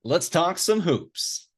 Let's talk some hoops.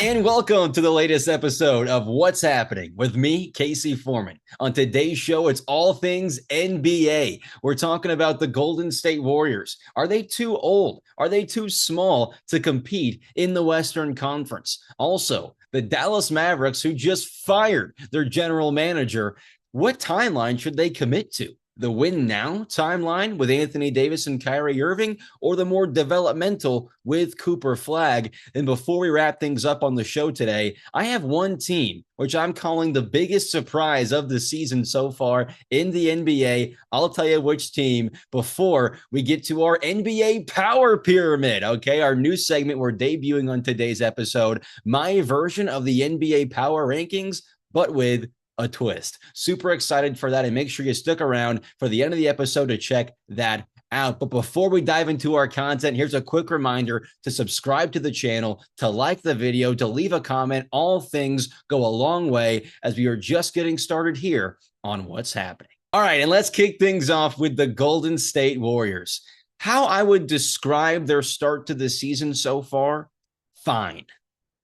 And welcome to the latest episode of What's Happening with me, Casey Foreman. On today's show, it's all things NBA. We're talking about the Golden State Warriors. Are they too old? Are they too small to compete in the Western Conference? Also, the Dallas Mavericks, who just fired their general manager. What timeline should they commit to? The win now timeline with Anthony Davis and Kyrie Irving, or the more developmental with Cooper Flagg? And before we wrap things up on the show today, I have one team which I'm calling the biggest surprise of the season so far in the NBA. I'll tell you which team before we get to our NBA Power Pyramid. Okay, our new segment we're debuting on today's episode, my version of the NBA Power Rankings, but with a twist. Super excited for that, and make sure you stick around for the end of the episode to check that out. But before we dive into our content, here's a quick reminder to subscribe to the channel, to like the video, to leave a comment. All things go a long way as we are just getting started here on What's Happening. All right, and let's kick things off with the Golden State Warriors. How I would describe their start to the season so far? Fine.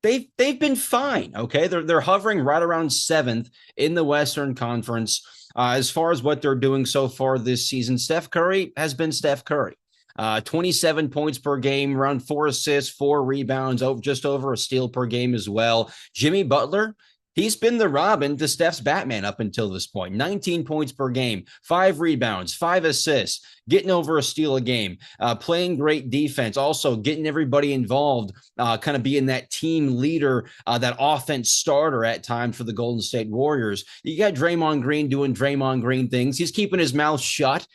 They've been fine, okay? They're hovering right around 7th in the Western Conference. As far as what they're doing so far this season, Steph Curry has been Steph Curry. 27 points per game, around 4 assists, 4 rebounds, just over a steal per game as well. Jimmy Butler, he's been the Robin to Steph's Batman up until this point. 19 points per game, 5 rebounds, 5 assists, getting over a steal a game, playing great defense, also getting everybody involved, kind of being that team leader, that offense starter at times for the Golden State Warriors. You got Draymond Green doing Draymond Green things. He's keeping his mouth shut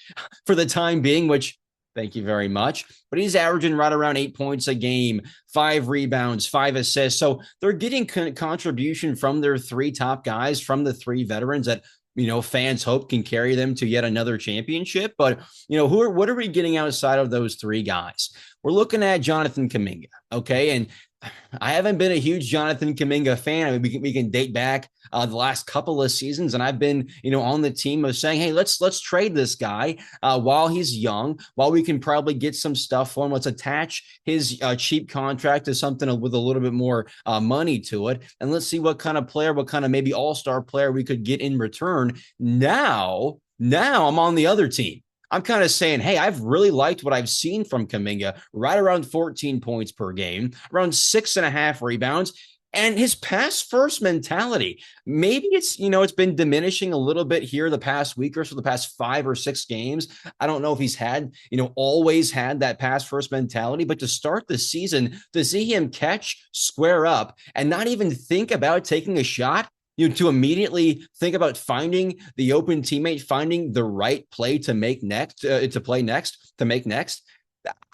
for the time being, which thank you very much. But he's averaging right around 8 points a game, 5 rebounds, 5 assists. So they're getting contribution from their 3 top guys, from the 3 veterans that, fans hope can carry them to yet another championship. But, what are we getting outside of those 3 guys? We're looking at Jonathan Kuminga, okay? And I haven't been a huge Jonathan Kuminga fan. I mean, we can date back the last couple of seasons, and I've been, on the team of saying, hey, let's trade this guy while he's young, while we can probably get some stuff for him. Let's attach his cheap contract to something with a little bit more money to it, and let's see what kind of player, what kind of maybe all-star player we could get in return. Now I'm on the other team. I'm kind of saying, hey, I've really liked what I've seen from Kuminga, right around 14 points per game, around 6.5 rebounds, and his pass first mentality. Maybe it's been diminishing a little bit here the past week or so, the past 5 or 6 games. I don't know if he's had, always had that pass first mentality, but to start the season, to see him catch, square up, and not even think about taking a shot, to immediately think about finding the open teammate, finding the right play to make next, to make next.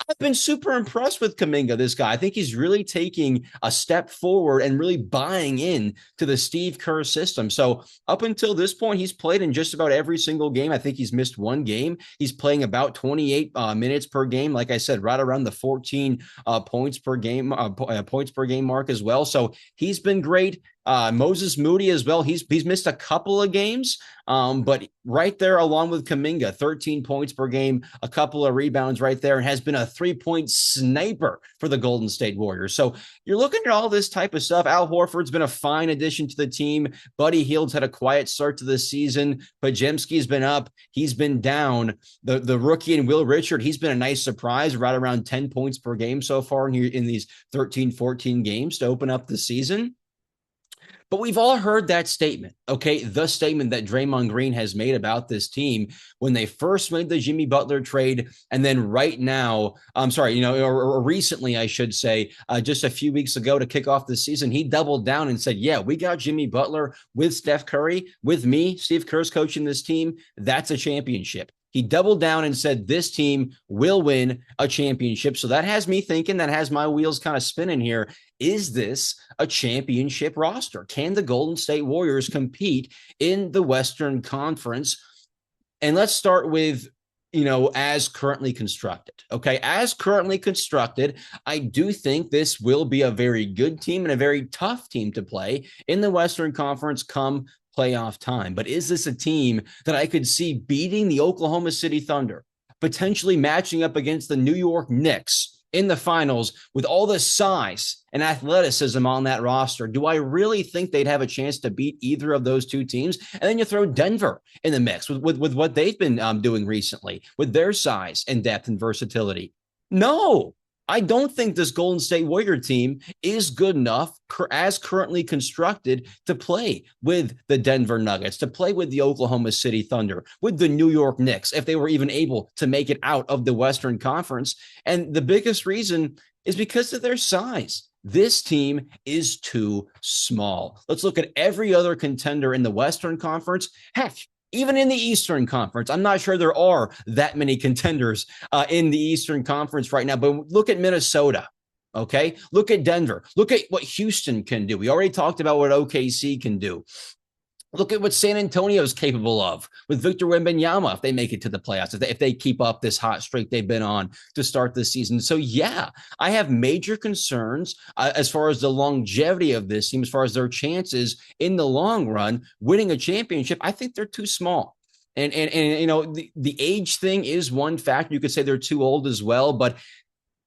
I've been super impressed with Kuminga, this guy. I think he's really taking a step forward and really buying in to the Steve Kerr system. So up until this point, he's played in just about every single game. I think he's missed 1 game. He's playing about 28 minutes per game. Like I said, right around the 14 points per game mark as well. So he's been great. Moses Moody as well. He's missed a couple of games, but right there along with Kuminga, 13 points per game, a couple of rebounds right there, and has been a 3-point sniper for the Golden State Warriors. So you're looking at all this type of stuff. Al Horford's been a fine addition to the team. Buddy Hield's had a quiet start to the season. Podziemski's been up. He's been down. The rookie and Will Richard, he's been a nice surprise, right around 10 points per game so far in these 13, 14 games to open up the season. But we've all heard that statement, okay? The statement that Draymond Green has made about this team when they first made the Jimmy Butler trade, and then right now, or recently, I should say, just a few weeks ago to kick off the season, he doubled down and said, yeah, we got Jimmy Butler with Steph Curry, with me, Steve Kerr's coaching this team. That's a championship. He doubled down and said this team will win a championship. So that has me thinking, that has my wheels kind of spinning here. Is this a championship roster? Can the Golden State Warriors compete in the Western Conference? And let's start with as currently constructed. Okay. As currently constructed, I do think this will be a very good team and a very tough team to play in the Western Conference come playoff time. But is this a team that I could see beating the Oklahoma City Thunder, potentially matching up against the New York Knicks in the finals with all the size and athleticism on that roster? Do I really think they'd have a chance to beat either of those two teams? And then you throw Denver in the mix with what they've been doing recently with their size and depth and versatility. No, I don't think this Golden State Warrior team is good enough as currently constructed to play with the Denver Nuggets, to play with the Oklahoma City Thunder, with the New York Knicks, if they were even able to make it out of the Western Conference. And the biggest reason is because of their size. This team is too small. Let's look at every other contender in the Western Conference. Heck, even in the Eastern Conference, I'm not sure there are that many contenders in the Eastern Conference right now, but look at Minnesota, okay? Look at Denver. Look at what Houston can do. We already talked about what OKC can do. Look at what San Antonio is capable of with Victor Wembanyama if they make it to the playoffs, if they keep up this hot streak they've been on to start the season. So, yeah, I have major concerns as far as the longevity of this team, as far as their chances in the long run winning a championship. I think they're too small. And the age thing is one factor. You could say they're too old as well, but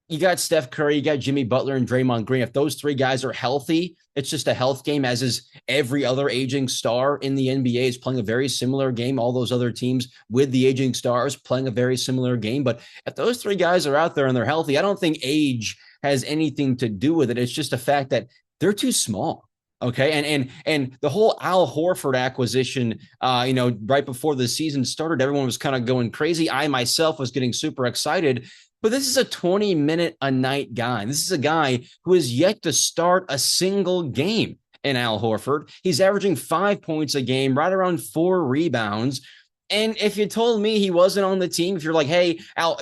you got Steph Curry, you got Jimmy Butler and Draymond Green. If those three guys are healthy, it's just a health game, as is every other aging star in the NBA is playing a very similar game. All those other teams with the aging stars playing a very similar game. But if those three guys are out there and they're healthy, I don't think age has anything to do with it. It's just a fact that they're too small. Okay. And the whole Al Horford acquisition, right before the season started, everyone was kind of going crazy. I myself was getting super excited. But this is a 20-minute-a-night guy. This is a guy who has yet to start a single game in Al Horford. He's averaging 5 points a game, right around 4 rebounds. And if you told me he wasn't on the team, if you're like, hey, Al,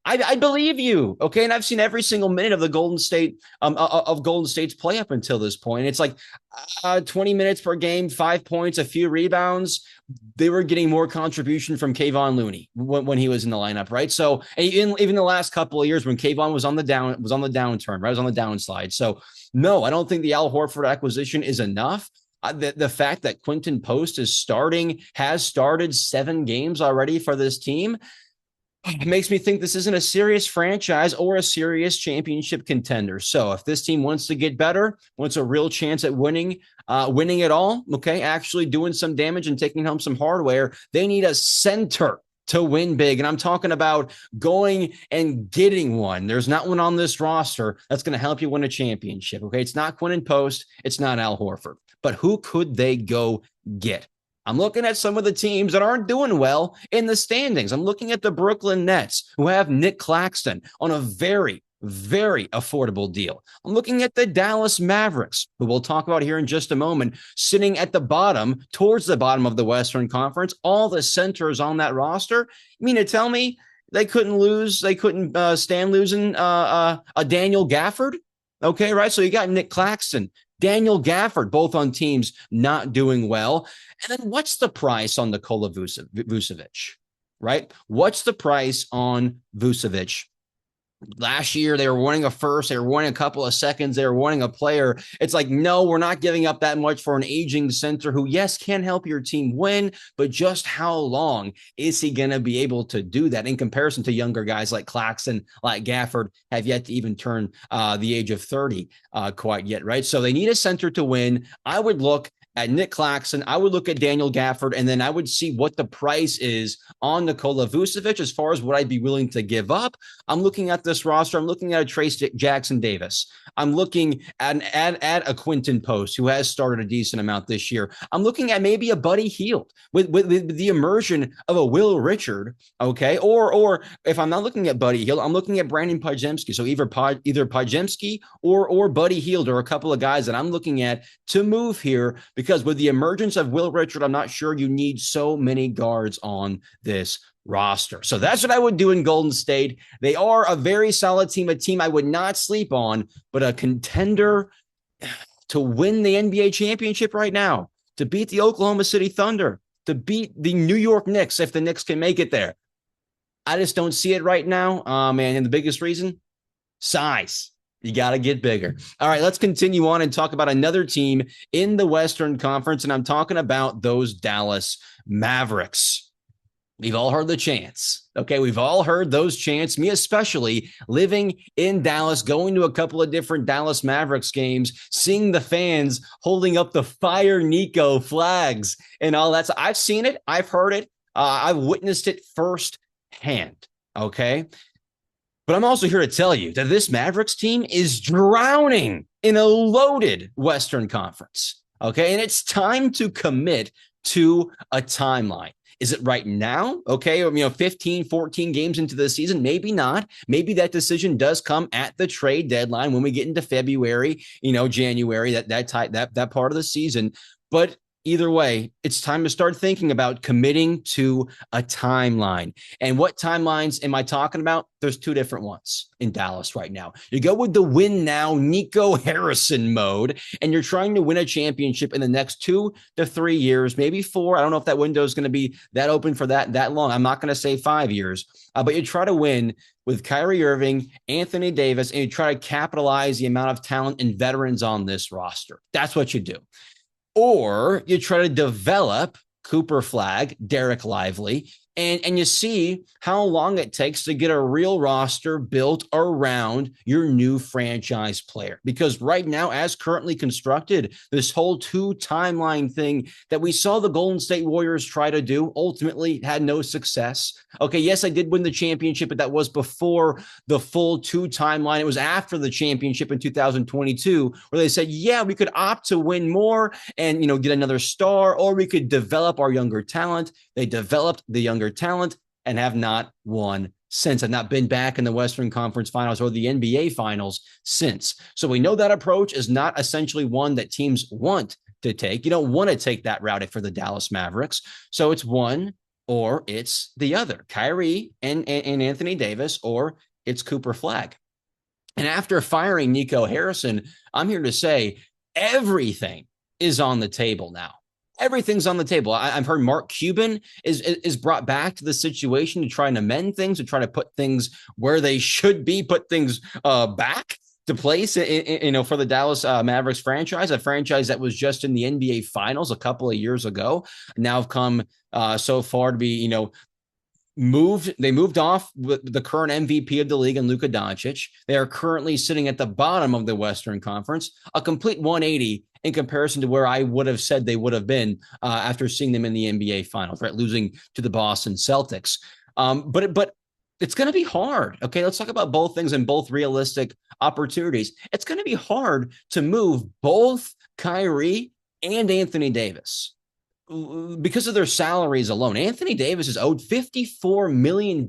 I believe you. Okay. And I've seen every single minute of the Golden State's play up until this point. It's like 20 minutes per game, 5 points, a few rebounds. They were getting more contribution from Kayvon Looney when he was in the lineup, right? So even the last couple of years when Kayvon was on the downturn, right? Was on the downslide. So no, I don't think the Al Horford acquisition is enough. The fact that Quentin Post has started 7 games already for this team makes me think this isn't a serious franchise or a serious championship contender. So if this team wants to get better, wants a real chance at winning it all, okay, actually doing some damage and taking home some hardware, they need a center to win big. And I'm talking about going and getting one. There's not one on this roster that's going to help you win a championship. Okay. It's not Quentin Post. It's not Al Horford, but who could they go get? I'm looking at some of the teams that aren't doing well in the standings. I'm looking at the Brooklyn Nets, who have Nick Claxton on a very, very affordable deal. I'm looking at the Dallas Mavericks, who we'll talk about here in just a moment, sitting at the bottom, towards the bottom of the Western Conference. All the centers on that roster. You mean to tell me they couldn't stand losing a Daniel Gafford? Okay, right? So you got Nick Claxton, Daniel Gafford, both on teams not doing well. And then what's the price on Nikola Vucevic, right? What's the price on Vucevic? Last year, they were wanting a first. They were wanting a couple of seconds. They were wanting a player. It's like, no, we're not giving up that much for an aging center who, yes, can help your team win, but just how long is he going to be able to do that in comparison to younger guys like Claxton, like Gafford, have yet to even turn the age of 30 quite yet, right? So they need a center to win. I would look at Nick Claxton, I would look at Daniel Gafford, and then I would see what the price is on Nikola Vucevic as far as what I'd be willing to give up. I'm looking at this roster. I'm looking at a Trace Jackson Davis. I'm looking at a Quentin Post, who has started a decent amount this year. I'm looking at maybe a Buddy Hield with the immersion of a Will Richard, okay? Or if I'm not looking at Buddy Hield, I'm looking at Brandon Podziemski. So either Podziemski or Buddy Hield are a couple of guys that I'm looking at to move here, because with the emergence of Will Richard, I'm not sure you need so many guards on this roster. So that's what I would do in Golden State. They are a very solid team, a team I would not sleep on, but a contender to win the NBA championship right now, to beat the Oklahoma City Thunder, to beat the New York Knicks if the Knicks can make it there. I just don't see it right now. And the biggest reason, size. You got to get bigger. All right, let's continue on and talk about another team in the Western Conference, and I'm talking about those Dallas Mavericks. We've all heard the chants. Okay, we've all heard those chants, me especially, living in Dallas, going to a couple of different Dallas Mavericks games, seeing the fans holding up the Fire Nico flags and all that. So I've seen it. I've heard it. I've witnessed it firsthand. Okay. But I'm also here to tell you that this Mavericks team is drowning in a loaded Western Conference. Okay. And it's time to commit to a timeline. Is it right now? Okay. 15, 14 games into the season, maybe not. Maybe that decision does come at the trade deadline when we get into February, January, that part of the season. But either way, it's time to start thinking about committing to a timeline. And what timelines am I talking about? There's two different ones in Dallas right now. You go with the win now, Nico Harrison mode, and you're trying to win a championship in the next 2 to 3 years, maybe 4. I don't know if that window is going to be that open for that long. I'm not going to say 5 years, but you try to win with Kyrie Irving, Anthony Davis, and you try to capitalize the amount of talent and veterans on this roster. That's what you do. Or you try to develop Cooper Flagg, Derek Lively, and you see how long it takes to get a real roster built around your new franchise player. Because right now, as currently constructed, this whole 2 timeline thing that we saw the Golden State Warriors try to do ultimately had no success. Okay, yes, I did win the championship, but that was before the full 2 timeline. It was after the championship in 2022 where they said, yeah, we could opt to win more and, get another star, or we could develop our younger talent. They developed the younger talent and have not won since. Have not been back in the Western Conference Finals or the NBA Finals since. So we know that approach is not essentially one that teams want to take. You don't want to take that route for the Dallas Mavericks. So it's one or it's the other, Kyrie and Anthony Davis, or it's Cooper Flagg. And after firing Nico Harrison, I'm here to say everything is on the table now. Everything's on the table. I've heard Mark Cuban is brought back to the situation to try and amend things, to try to put things where they should be, put things back to place, for the Dallas Mavericks franchise, a franchise that was just in the NBA Finals a couple of years ago, now have come so far to be, They moved off the current MVP of the league and Luka Doncic. They are currently sitting at the bottom of the Western Conference, a complete 180 in comparison to where I would have said they would have been after seeing them in the NBA Finals, right? Losing to the Boston Celtics. But it's going to be hard. Okay, let's talk about both things and both realistic opportunities. It's going to be hard to move both Kyrie and Anthony Davis because of their salaries alone. Anthony Davis is owed $54 million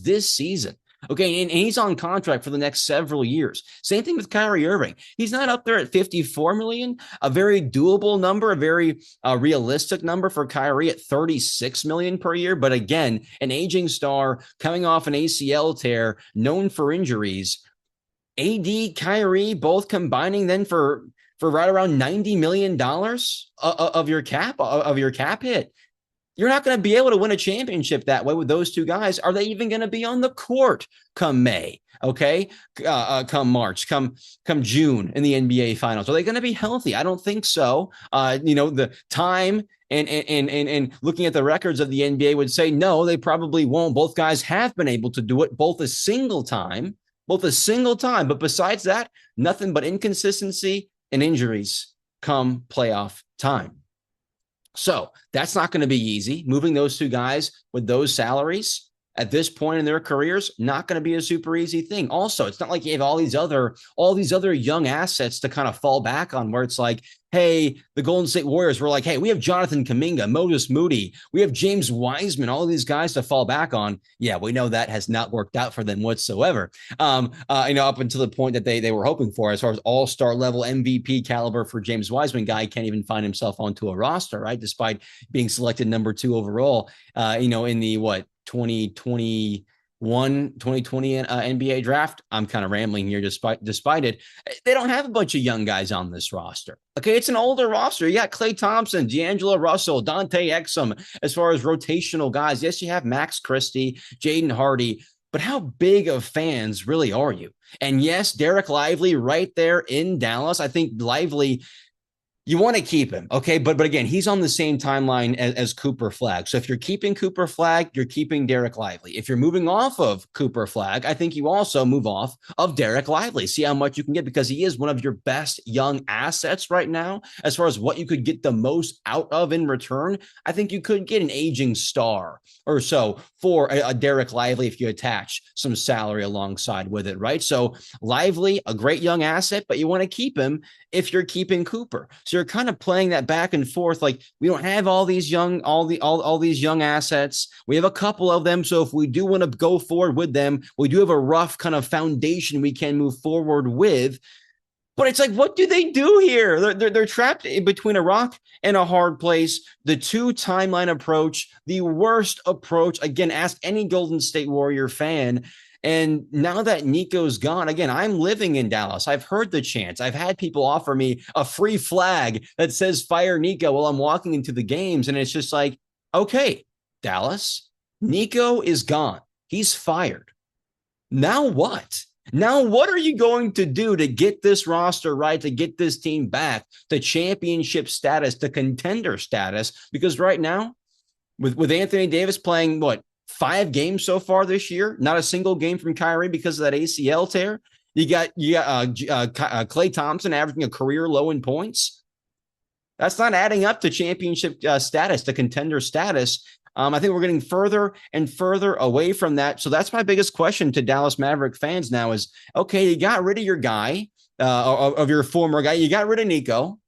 this season. Okay, and he's on contract for the next several years. Same thing with Kyrie Irving. He's not up there at $54 million, a very doable number, a very realistic number for Kyrie at $36 million per year. But again, an aging star coming off an ACL tear, known for injuries. AD, Kyrie, both combining then for right around $90 million of your cap hit. You're not going to be able to win a championship that way with those two guys. Are they even going to be on the court come May? Okay, come March, come June in the NBA Finals? Are they going to be healthy? I don't think so. The time and looking at the records of the NBA would say no, they probably won't. Both guys have been able to do it both a single time. But besides that, nothing but inconsistency and injuries come playoff time. So that's not going to be easy. Moving those two guys with those salaries at this point in their careers, not going to be a super easy thing. Also, it's not like you have all these other young assets to kind of fall back on, where it's like, hey, the Golden State Warriors were like, hey, we have Jonathan Kuminga, Moses Moody, we have James Wiseman, all of these guys to fall back on. Yeah, we know that has not worked out for them whatsoever. Up until the point that they were hoping for, as far as all-star level MVP caliber for James Wiseman, guy can't even find himself onto a roster, right? Despite being selected number 2 overall, in the 2020 won 2020 NBA draft. I'm kind of rambling here despite it. They don't have a bunch of young guys on this roster. Okay, it's an older roster. You got Klay Thompson, D'Angelo Russell, Dante Exum as far as rotational guys. Yes, you have Max Christie, Jaden Hardy, but how big of fans really are you? And yes, Derek Lively right there in Dallas. I think Lively, you want to keep him, okay? But again, he's on the same timeline as Cooper Flagg. So if you're keeping Cooper Flagg, you're keeping Derek Lively. If you're moving off of Cooper Flagg, I think you also move off of Derek Lively. See how much you can get, because he is one of your best young assets right now. As far as what you could get the most out of in return, I think you could get an aging star or so for a Derek Lively if you attach some salary alongside with it, right? So Lively, a great young asset, but you want to keep him if you're keeping Cooper. So you're kind of playing that back and forth. Like, we don't have all these young, all these young assets. We have a couple of them. So if we do want to go forward with them, we do have a rough kind of foundation we can move forward with. But it's like, what do they do here? They're trapped in between a rock and a hard place. The two timeline approach, the worst approach. Again, ask any Golden State Warrior fan. And now that Nico's gone, again, I'm living in Dallas. I've heard the chants. I've had people offer me a free flag that says fire Nico while I'm walking into the games. And it's just like, okay, Dallas, Nico is gone. He's fired. Now what? Now, what are you going to do to get this roster right, to get this team back to championship status, to contender status? Because right now, with Anthony Davis playing, 5 games so far this year, not a single game from Kyrie because of that ACL tear. You got Klay Thompson averaging a career low in points. That's not adding up to championship status, to contender status. I think we're getting further and further away from that. So that's my biggest question to Dallas Maverick fans now is, okay, you got rid of your guy, of your former guy. You got rid of Nico.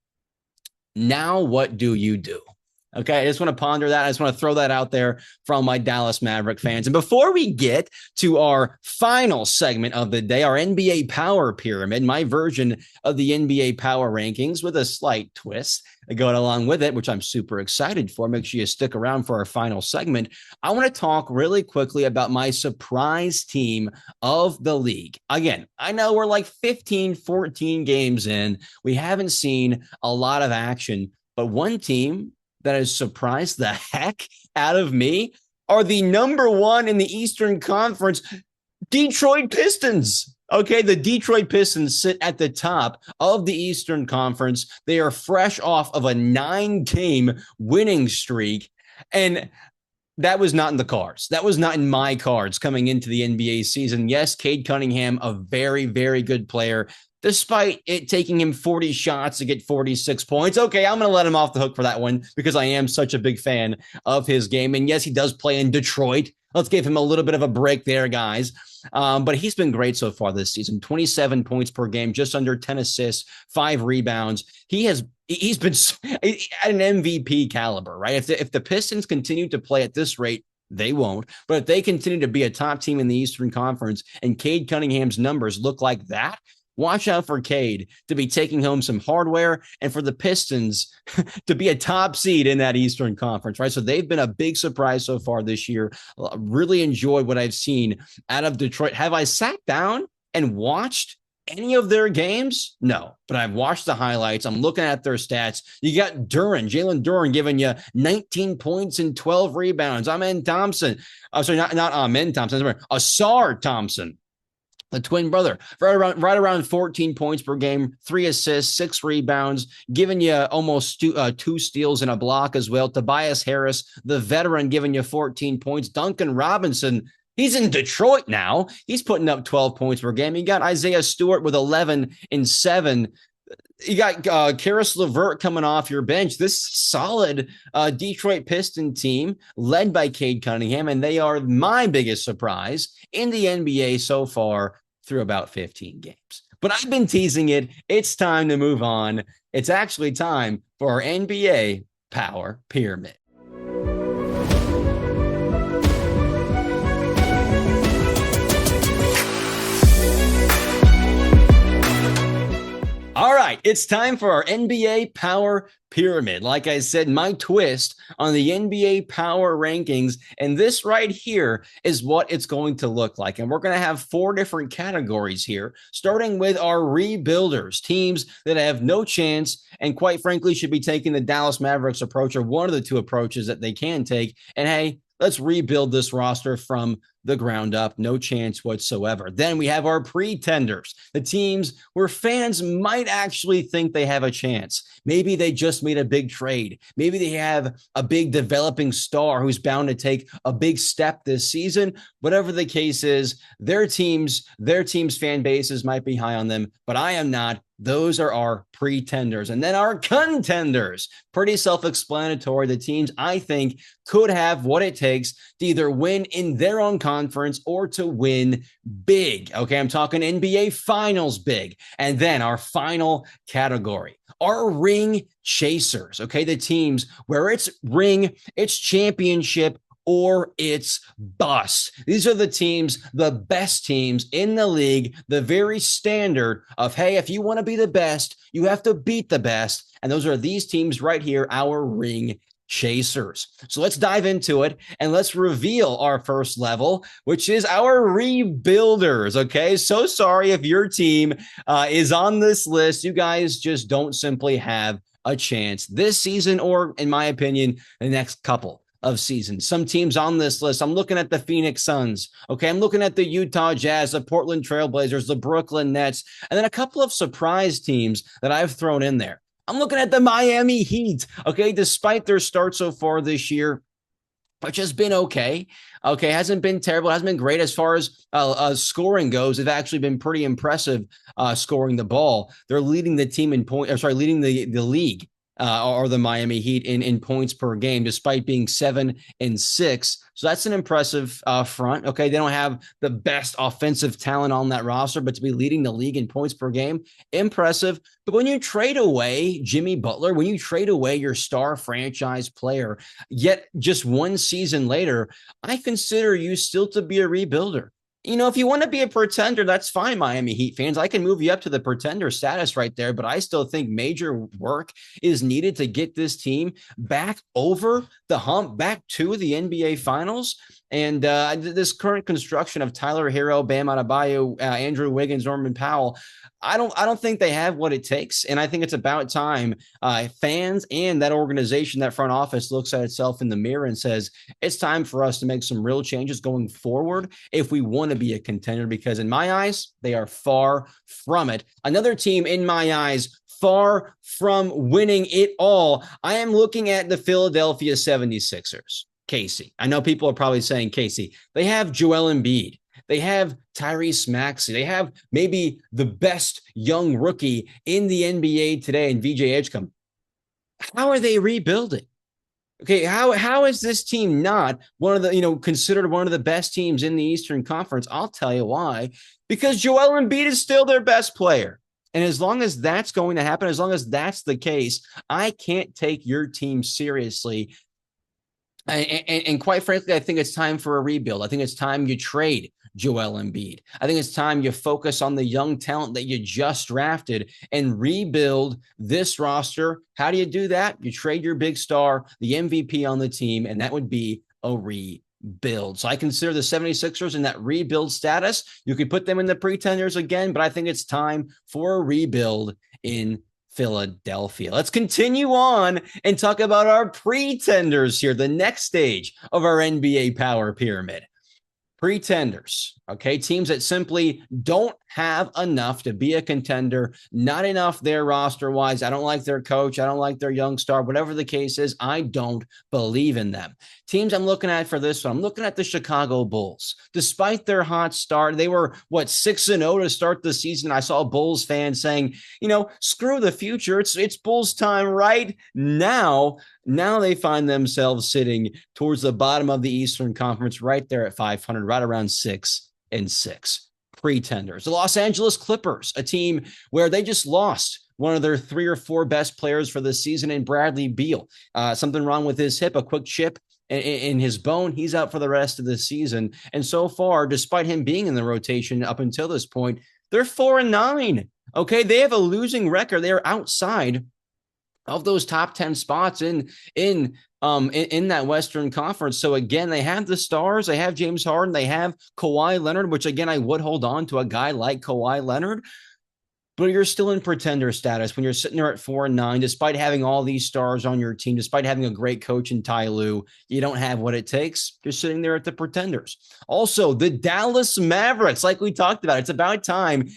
Now what do you do? Okay, I just want to ponder that. I just want to throw that out there for all my Dallas Maverick fans. And before we get to our final segment of the day, our NBA Power Pyramid, my version of the NBA Power Rankings with a slight twist going along with it, which I'm super excited for. Make sure you stick around for our final segment. I want to talk really quickly about my surprise team of the league. Again, I know we're like 15, 14 games in. We haven't seen a lot of action, but one team that has surprised the heck out of me are the number one in the Eastern Conference, Detroit Pistons. Okay, the Detroit Pistons sit at the top of the Eastern Conference. They are fresh off of a 9-game winning streak, and that was not in the cards. That was not in my cards coming into the NBA season. Yes, Cade Cunningham, a very, very good player, despite it taking him 40 shots to get 46 points. Okay, I'm going to let him off the hook for that one because I am such a big fan of his game. And yes, he does play in Detroit. Let's give him a little bit of a break there, guys. But he's been great so far this season. 27 points per game, just under 10 assists, 5 rebounds. He's been at an MVP caliber, right? If the Pistons continue to play at this rate, they won't. But if they continue to be a top team in the Eastern Conference and Cade Cunningham's numbers look like that, watch out for Cade to be taking home some hardware and for the Pistons to be a top seed in that Eastern Conference, right? So they've been a big surprise so far this year. Really enjoyed what I've seen out of Detroit. Have I sat down and watched any of their games? No, but I've watched the highlights. I'm looking at their stats. You got Jalen Duren giving you 19 points and 12 rebounds. Amen Thompson. Not Amen Thompson. Asar Thompson, the twin brother, right around 14 points per game, 3 assists, 6 rebounds, giving you almost 2 steals and a block as well. Tobias Harris, the veteran, giving you 14 points. Duncan Robinson, he's in Detroit now. He's putting up 12 points per game. You got Isaiah Stewart with 11 and 7. You got Karis LeVert coming off your bench. This solid Detroit Piston team led by Cade Cunningham, and they are my biggest surprise in the NBA so far through about 15 games. But I've been teasing it. It's time to move on. It's actually time for our NBA Power Pyramid. All right. right, it's time for our NBA Power Pyramid. Like I said, my twist on the NBA Power Rankings. And this right here is what it's going to look like. And we're going to have 4 different categories here, starting with our rebuilders, teams that have no chance and quite frankly should be taking the Dallas Mavericks approach, or one of the 2 approaches that they can take. And hey, let's rebuild this roster from the ground up. No chance whatsoever. Then we have our pretenders, the teams where fans might actually think they have a chance. Maybe they just made a big trade. Maybe they have a big developing star who's bound to take a big step this season. Whatever the case is, their team's fan bases might be high on them, but I am not. Those are our pretenders. And then our contenders, pretty self-explanatory. The teams I think could have what it takes to either win in their own conference or to win big. Okay, I'm talking NBA Finals big. And then our final category, our ring chasers. Okay, the teams where it's ring, it's championship, or it's bust. These are the teams, the best teams in the league, the very standard of, hey, if you want to be the best, you have to beat the best. And those are these teams right here, our ring chasers. So let's dive into it and let's reveal our first level, which is our rebuilders. Okay, so sorry if your team is on this list. You guys just don't simply have a chance this season, or in my opinion, the next couple of seasons. Some teams on this list, I'm looking at the Phoenix Suns. Okay, I'm looking at the Utah Jazz, the Portland Trailblazers, the Brooklyn Nets, and then a couple of surprise teams that I've thrown in there. I'm looking at the Miami Heat. Okay, despite their start so far this year, which has been okay. Okay, hasn't been terrible. Hasn't been great as far as scoring goes. They've actually been pretty impressive scoring the ball. They're leading the team in leading the league. Or the Miami Heat in points per game, despite being 7-6. So that's an impressive front. Okay, they don't have the best offensive talent on that roster, but to be leading the league in points per game, impressive. But when you trade away Jimmy Butler, when you trade away your star franchise player, yet just one season later, I consider you still to be a rebuilder. You know, if you want to be a pretender, that's fine, Miami Heat fans. I can move you up to the pretender status right there, but I still think major work is needed to get this team back over the hump, back to the NBA Finals. And this current construction of Tyler Hero, Bam Adebayo, Andrew Wiggins, Norman Powell, I don't think they have what it takes. And I think it's about time fans and that organization, that front office, looks at itself in the mirror and says, it's time for us to make some real changes going forward if we want to be a contender, because in my eyes, they are far from it. Another team in my eyes, far from winning it all. I am looking at the Philadelphia 76ers. Casey, I know people are probably saying, Casey, they have Joel Embiid. They have Tyrese Maxey. They have maybe the best young rookie in the NBA today in VJ Edgecombe. How are they rebuilding? Okay, how is this team not one of the, considered one of the best teams in the Eastern Conference? I'll tell you why. Because Joel Embiid is still their best player. And as long as that's going to happen, as long as that's the case, I can't take your team seriously. And quite frankly, I think it's time for a rebuild. I think it's time you trade Joel Embiid. I think it's time you focus on the young talent that you just drafted and rebuild this roster. How do you do that? You trade your big star, the MVP on the team, and that would be a rebuild. So I consider the 76ers in that rebuild status. You could put them in the pretenders again, but I think it's time for a rebuild in Philadelphia. Let's continue on and talk about our pretenders here, the next stage of our NBA Power Pyramid. Pretenders, okay? Teams that simply don't have enough to be a contender, not enough there roster-wise. I don't like their coach. I don't like their young star. Whatever the case is, I don't believe in them. Teams I'm looking at for this one, I'm looking at the Chicago Bulls. Despite their hot start, they were, 6-0 to start the season. I saw Bulls fans saying, screw the future. It's Bulls time right now. Now they find themselves sitting towards the bottom of the Eastern Conference, right there at 500, right around 6-6. Pretenders. The Los Angeles Clippers, a team where they just lost one of their 3 or 4 best players for the season in Bradley Beal. Something wrong with his hip, a quick chip in his bone. He's out for the rest of the season. And so far, despite him being in the rotation up until this point, They're 4-9. Okay, they have a losing record. They are outside of those top 10 spots in that Western Conference. So again, they have the stars, they have James Harden, they have Kawhi Leonard, which again, I would hold on to a guy like Kawhi Leonard, but you're still in pretender status when you're sitting there at 4-9, despite having all these stars on your team, despite having a great coach in Ty Lue. You don't have what it takes. You're sitting there at the pretenders. Also, the Dallas Mavericks, like we talked about, it's about time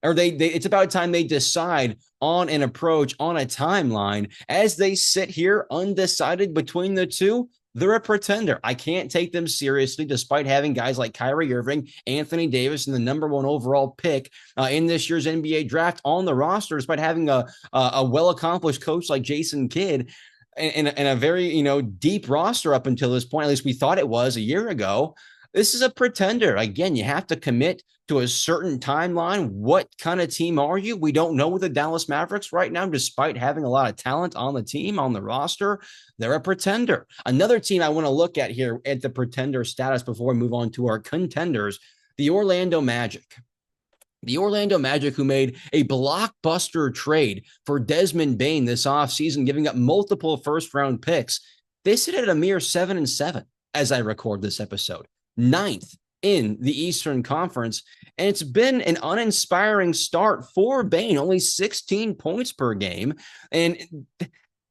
it's about time they decide on an approach, on a timeline. As they sit here undecided between the two, they're a pretender. I can't take them seriously, despite having guys like Kyrie Irving, Anthony Davis, and the number one overall pick in this year's NBA draft on the roster, despite having a well-accomplished coach like Jason Kidd and a very deep roster up until this point. At least we thought it was a year ago. This is a pretender. Again, you have to commit to a certain timeline. What kind of team are you? We don't know with the Dallas Mavericks right now, despite having a lot of talent on the team, on the roster. They're a pretender. Another team I want to look at here at the pretender status before we move on to our contenders, the Orlando Magic. The Orlando Magic, who made a blockbuster trade for Desmond Bane this offseason, giving up multiple first-round picks. They sit at a mere 7-7 as I record this episode. 9th in the Eastern Conference, and it's been an uninspiring start for Bane, only 16 points per game, and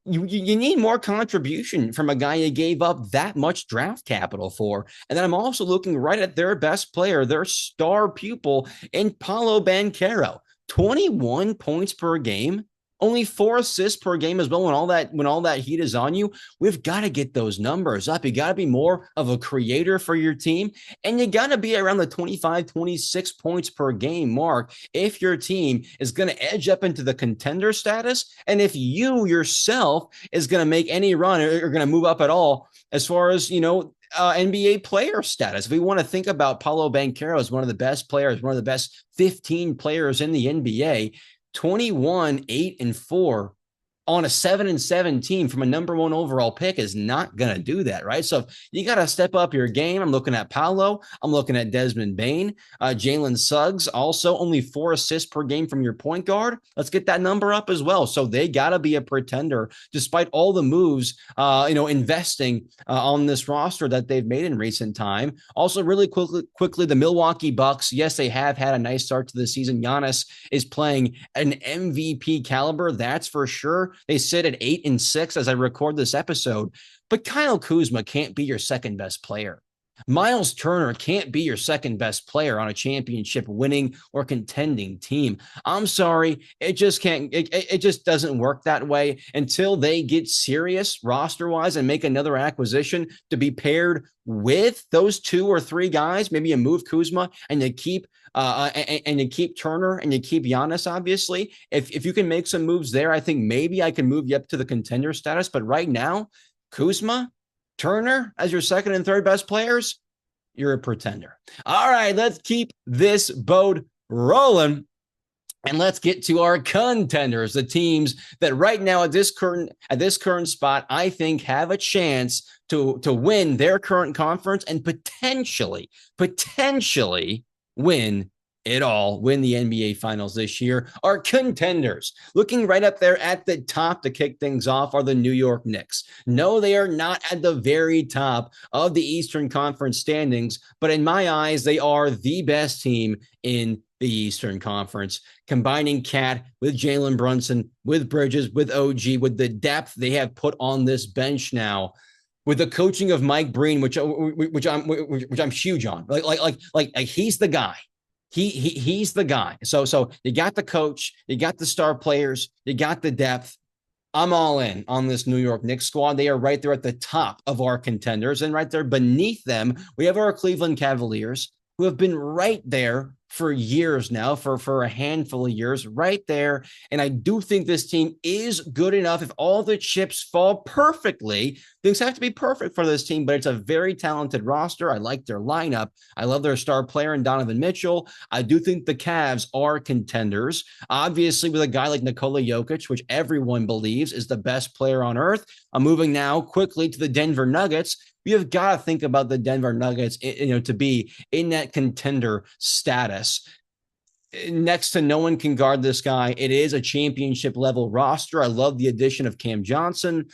you need more contribution from a guy you gave up that much draft capital for. And then I'm also looking right at their best player, their star pupil in Paolo Banchero, 21 points per game. Only 4 assists per game as well. When all that heat is on you, we've got to get those numbers up. You got to be more of a creator for your team, and you got to be around the 25, 26 points per game mark if your team is going to edge up into the contender status, and if you yourself is going to make any run or going to move up at all as far as NBA player status. If we want to think about Paolo Banchero as one of the best players, one of the best 15 players in the NBA, 21, 8, and 4 on a 7-7 team from a number one overall pick is not going to do that, right? So you got to step up your game. I'm looking at Paolo. I'm looking at Desmond Bane. Jalen Suggs, also only 4 assists per game from your point guard. Let's get that number up as well. So they got to be a pretender despite all the moves, investing on this roster that they've made in recent time. Also, really quickly, the Milwaukee Bucks, yes, they have had a nice start to the season. Giannis is playing an MVP caliber, that's for sure. They sit at 8-6 as I record this episode, but Kyle Kuzma can't be your second best player. Miles Turner can't be your second best player on a championship winning or contending team. I'm sorry. It just can't, it just doesn't work that way until they get serious roster wise and make another acquisition to be paired with those 2 or 3 guys. Maybe you move Kuzma and you keep Turner and you keep Giannis, obviously. If you can make some moves there, I think maybe I can move you up to the contender status. But right now, Kuzma, Turner as your second and third best players, you're a pretender. All right, let's keep this boat rolling. And let's get to our contenders, the teams that right now at this current spot, I think have a chance to win their current conference and potentially win it all, win the NBA Finals this year. Our contenders, looking right up there at the top to kick things off, are the New York Knicks. No, they are not at the very top of the Eastern Conference standings, but in my eyes, they are the best team in the Eastern Conference, combining Cat with Jalen Brunson, with Bridges, with OG, with the depth they have put on this bench now, with the coaching of Mike Breen, which I'm huge on. Like he's the guy. He's the guy. So you got the coach, you got the star players, you got the depth. I'm all in on this New York Knicks squad. They are right there at the top of our contenders, and right there beneath them, we have our Cleveland Cavaliers, who have been right there for years now, for a handful of years, right there. And I do think this team is good enough. If all the chips fall perfectly, things have to be perfect for this team, but it's a very talented roster. I like their lineup. I love their star player in Donovan Mitchell. I do think the Cavs are contenders, obviously with a guy like Nikola Jokic, which everyone believes is the best player on earth. I'm moving now quickly to the Denver Nuggets. You have got to think about the Denver Nuggets, to be in that contender status. next to no one can guard this guy. It is a championship level roster. I love the addition of Cam Johnson.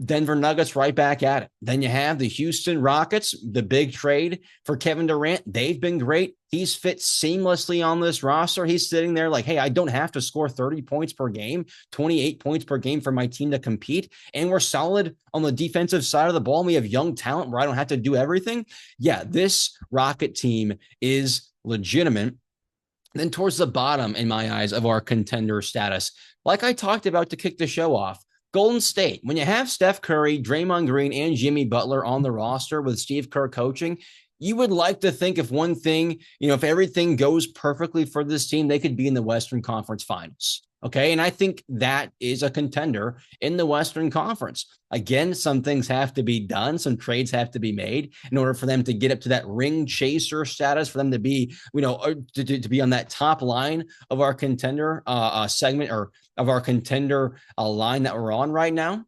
Denver Nuggets right back at it. Then you have the Houston Rockets, the big trade for Kevin Durant. They've been great. He's fit seamlessly on this roster. He's sitting there like, hey, I don't have to score 30 points per game, 28 points per game for my team to compete. And we're solid on the defensive side of the ball. And we have young talent where I don't have to do everything. Yeah, this Rocket team is legitimate. Then towards the bottom, in my eyes, of our contender status, like I talked about to kick the show off, Golden State, when you have Steph Curry, Draymond Green, and Jimmy Butler on the roster with Steve Kerr coaching, you would like to think if one thing, if everything goes perfectly for this team, they could be in the Western Conference Finals. Okay. And I think that is a contender in the Western Conference. Again, some things have to be done. Some trades have to be made in order for them to get up to that ring chaser status, for them to be, to be on that top line of our contender segment, or of our contender line that we're on right now.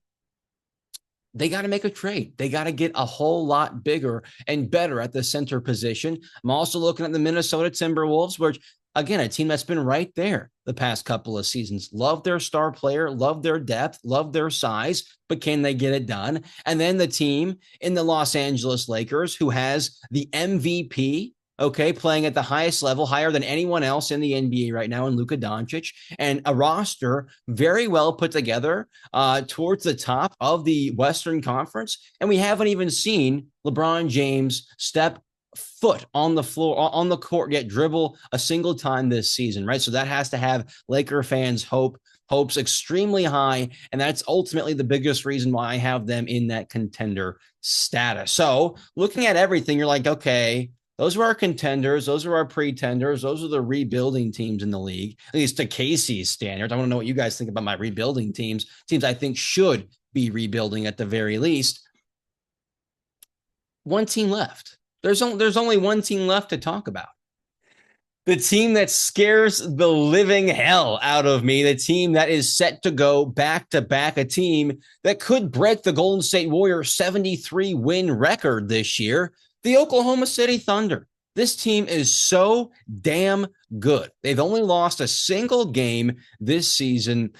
They got to make a trade. They got to get a whole lot bigger and better at the center position. I'm also looking at the Minnesota Timberwolves, which, again, a team that's been right there the past couple of seasons. Love their star player, love their depth, love their size, but can they get it done? And then the team in the Los Angeles Lakers, who has the MVP, okay, playing at the highest level, higher than anyone else in the NBA right now, in Luka Doncic, and a roster very well put together towards the top of the Western Conference. And we haven't even seen LeBron James step foot on the floor, on the court, yet dribble a single time this season, right? So that has to have Laker fans' hopes extremely high, and that's ultimately the biggest reason why I have them in that contender status. So looking at everything, you're like, okay, those are our contenders. Those are our pretenders. Those are the rebuilding teams in the league, at least to Casey's standards. I want to know what you guys think about my rebuilding teams I think should be rebuilding at the very least. One team left. There's only one team left to talk about. The team that scares the living hell out of me, the team that is set to go back-to-back, a team that could break the Golden State Warriors 73-win record this year, the Oklahoma City Thunder. This team is so damn good. They've only lost a single game this season.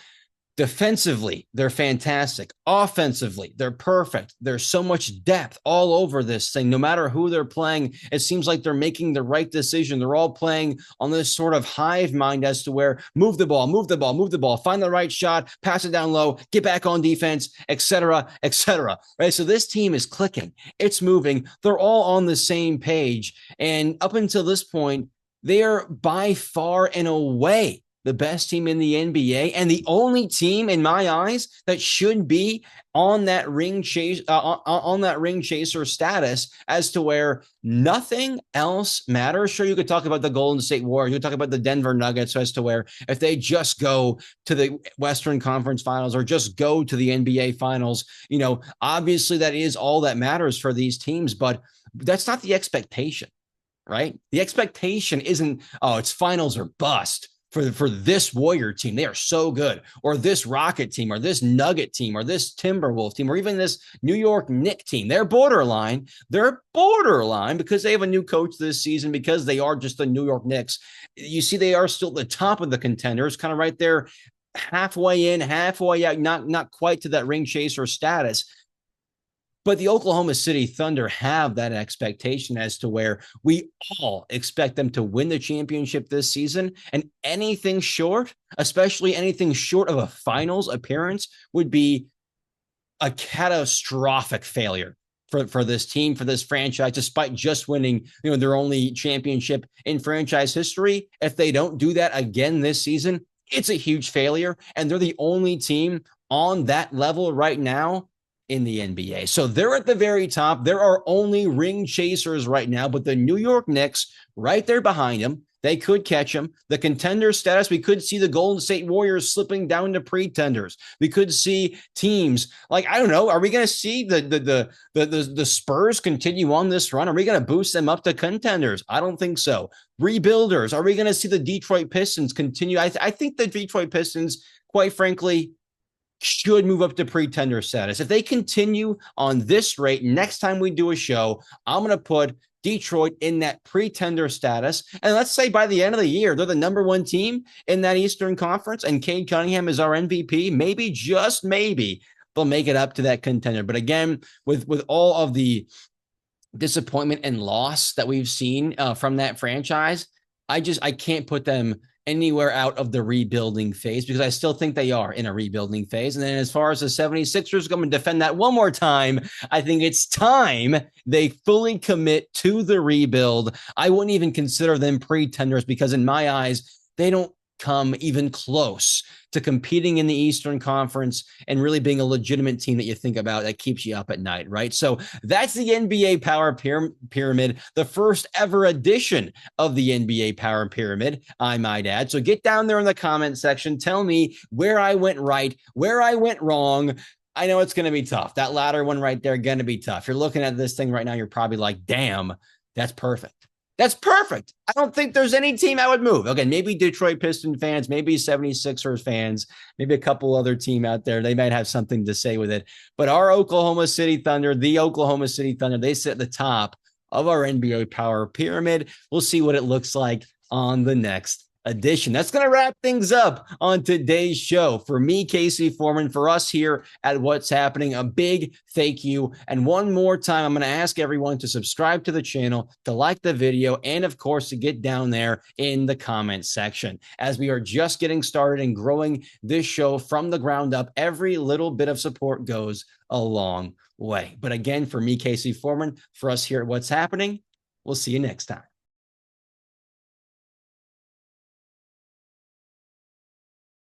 Defensively, they're fantastic. Offensively, they're perfect. There's so much depth all over this thing. No matter who they're playing, it seems like they're making the right decision. They're all playing on this sort of hive mind as to where move the ball, find the right shot, pass it down low, get back on defense, etc., right? So this team is clicking. It's moving. They're all on the same page. And up until this point, they are by far and away the best team in the NBA, and the only team in my eyes that should be on that ring chase, on that ring chaser status, as to where nothing else matters. Sure, you could talk about the Golden State Warriors, you could talk about the Denver Nuggets, as to where if they just go to the Western Conference Finals or just go to the NBA Finals, obviously that is all that matters for these teams, but that's not the expectation, right? The expectation isn't, it's finals or bust. For this Warrior team, they are so good, or this Rocket team, or this Nugget team, or this Timberwolf team, or even this New York Knicks team. They're borderline because they have a new coach this season, because they are just the New York Knicks. You see, they are still at the top of the contenders, kind of right there, halfway in, halfway out, not quite to that ring chaser status. But the Oklahoma City Thunder have that expectation as to where we all expect them to win the championship this season. And anything short, especially anything short of a finals appearance, would be a catastrophic failure for this team, for this franchise, despite just winning, their only championship in franchise history. If they don't do that again this season, it's a huge failure. And they're the only team on that level right now in the NBA. So they're at the very top. There are only ring chasers right now, but the New York Knicks right there behind them, they could catch them. The contender status, we could see the Golden State Warriors slipping down to pretenders. We could see teams like, I don't know, are we going to see the Spurs continue on this run? Are we going to boost them up to contenders? I don't think so. Rebuilders, are we going to see the Detroit Pistons continue? I think the Detroit Pistons, quite frankly, should move up to pretender status. If they continue on this rate, next time we do a show, I'm going to put Detroit in that pretender status. And let's say by the end of the year, they're the number one team in that Eastern Conference, and Cade Cunningham is our MVP. Maybe, just maybe, they'll make it up to that contender. But again, with all of the disappointment and loss that we've seen from that franchise, I can't put them anywhere out of the rebuilding phase, because I still think they are in a rebuilding phase. And then as far as the 76ers, I'm going to defend that one more time. I think it's time they fully commit to the rebuild. I wouldn't even consider them pretenders, because in my eyes, they don't come even close to competing in the Eastern Conference and really being a legitimate team that you think about that keeps you up at night, right? So that's the NBA Power Pyramid, the first ever edition of the NBA Power Pyramid, I might add. So get down there in the comment section. Tell me where I went right, where I went wrong. I know it's going to be tough. That latter one right there, going to be tough. You're looking at this thing right now, you're probably like, damn, that's perfect. That's perfect. I don't think there's any team I would move. Okay, maybe Detroit Piston fans, maybe 76ers fans, maybe a couple other team out there. They might have something to say with it. But our Oklahoma City Thunder, the Oklahoma City Thunder, they sit at the top of our NBA Power Pyramid. We'll see what it looks like on the next edition. That's going to wrap things up on today's show. For me, Casey Foreman, for us here at What's Happening, a big thank you. And one more time, I'm going to ask everyone to subscribe to the channel, to like the video, and of course, to get down there in the comment section. As we are just getting started and growing this show from the ground up, every little bit of support goes a long way. But again, for me, Casey Foreman, for us here at What's Happening, we'll see you next time.